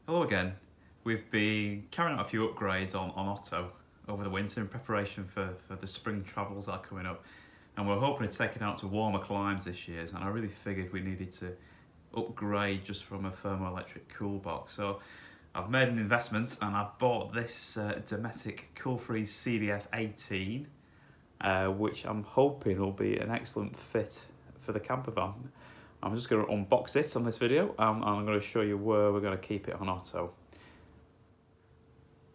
Hello again. We've been carrying out a few upgrades on Otto over the winter in preparation for the spring travels that are coming up, and we're hoping to take it out to warmer climes this year, and I really figured we needed to upgrade just from a thermoelectric cool box. So I've made an investment and I've bought this Dometic CDF 18, which I'm hoping will be an excellent fit for the campervan. I'm just going to unbox it on this video and I'm going to show you where we're going to keep it on Otto.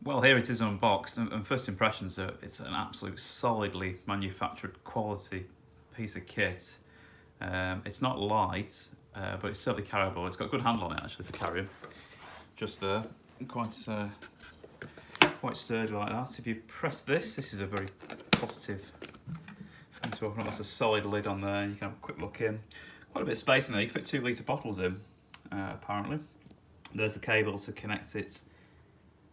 Well, here it is unboxed, and first impressions are it's an absolute solidly manufactured quality piece of kit. It's not light, but it's certainly carryable. It's got a good handle on it actually for carrying. Just there, quite sturdy like that. If you press this is a very positive thing to open up. That's a solid lid on there. You can have a quick look in. Quite a bit of space in there. You can fit 2 litre bottles in, apparently. There's the cable to connect it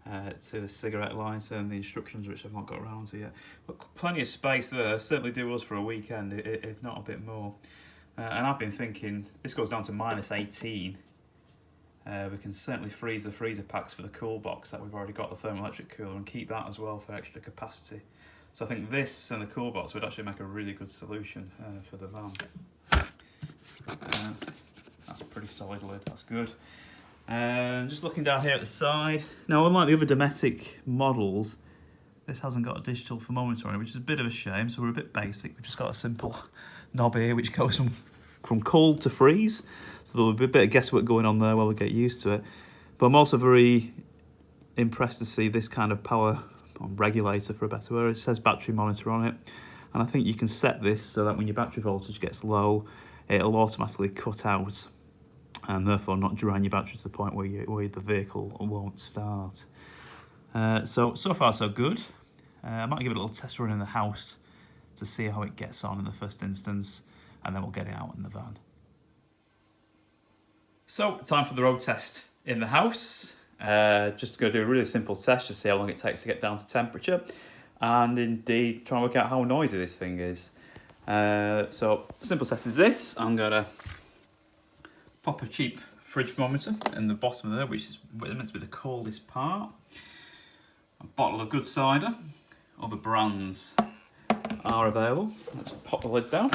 to the cigarette lighter and the instructions, which I've not got around to yet. But plenty of space there. Certainly do us for a weekend, if not a bit more. And I've been thinking, this goes down to -18. We can certainly freeze the freezer packs for the cool box that we've already got, the thermoelectric cooler, and keep that as well for extra capacity. So I think this and the cool box would actually make a really good solution for the van. That's a pretty solid lid, that's good. Just looking down here at the side. Now, unlike the other Dometic models, this hasn't got a digital thermometer on it, which is a bit of a shame, so we're a bit basic. We've just got a simple knob here which goes from cold to freeze, so there'll be a bit of guesswork going on there while we get used to it. But I'm also very impressed to see this kind of power regulator, for a better word. It says battery monitor on it, and I think you can set this so that when your battery voltage gets low, it'll automatically cut out and therefore not drain your battery to the point where the vehicle won't start. So far so good. I might give it a little test run in the house to see how it gets on in the first instance, and then we'll get it out in the van. So, time for the road test in the house. Just going to do a really simple test to see how long it takes to get down to temperature, and indeed try and work out how noisy this thing is. So, simple test is this. I'm going to pop a cheap fridge thermometer in the bottom of there, which is meant to be the coldest part. A bottle of good cider. Other brands are available. Let's pop the lid down.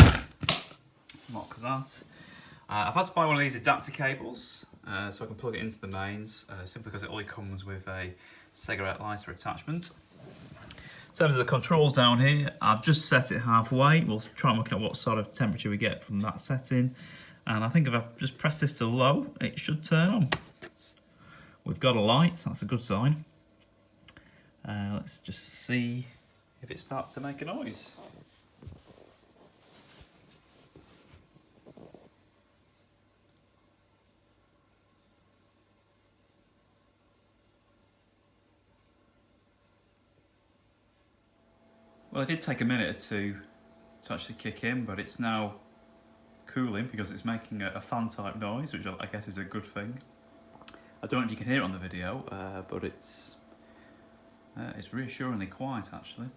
Lock that. I've had to buy one of these adapter cables so I can plug it into the mains, simply because it only comes with a cigarette lighter attachment. In terms of the controls down here, I've just set it halfway. We'll try and work out what sort of temperature we get from that setting. And I think if I just press this to low, it should turn on. We've got a light, that's a good sign. Let's just see if it starts to make a noise. Well, it did take a minute or two to actually kick in, but it's now cooling because it's making a fan type noise, which I guess is a good thing. I don't know if you can hear it on the video, but it's reassuringly quiet actually.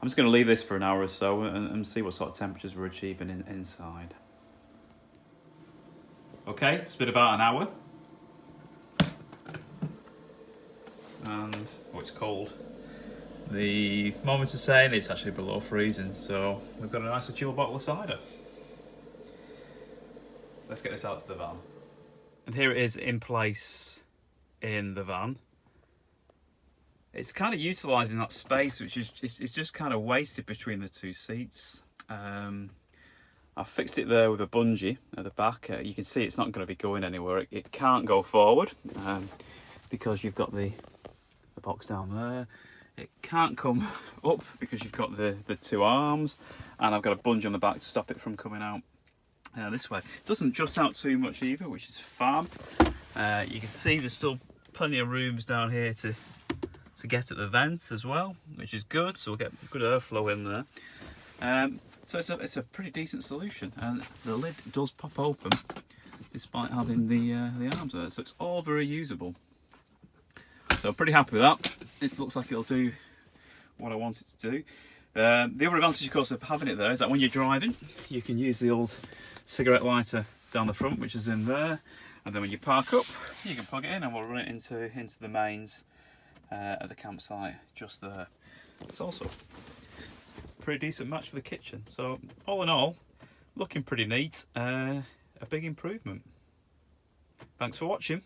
I'm just going to leave this for an hour or so and see what sort of temperatures we're achieving inside. Okay, it's been about an hour. And, oh, it's cold. The thermometer's saying it's actually below freezing, so we've got a nice chill bottle of cider. Let's get this out to the van. And here it is in place in the van. It's kind of utilising that space, which is it's just kind of wasted between the two seats. I've fixed it there with a bungee at the back. You can see it's not going to be going anywhere. It can't go forward because you've got the box down there. It can't come up because you've got the two arms, and I've got a bungee on the back to stop it from coming out this way. It doesn't jut out too much either, which is fab. You can see there's still plenty of rooms down here to get at the vent as well, which is good, so we'll get good airflow in there. So it's a pretty decent solution, and the lid does pop open despite having the arms there, so it's all very usable. So I'm pretty happy with that. It looks like it'll do what I want it to do. The other advantage, of course, of having it there is that when you're driving, you can use the old cigarette lighter down the front, which is in there, And then when you park up, you can plug it in and we'll run it into the mains at the campsite just there. It's also a pretty decent match for the kitchen. So all in all, looking pretty neat, a big improvement. Thanks for watching.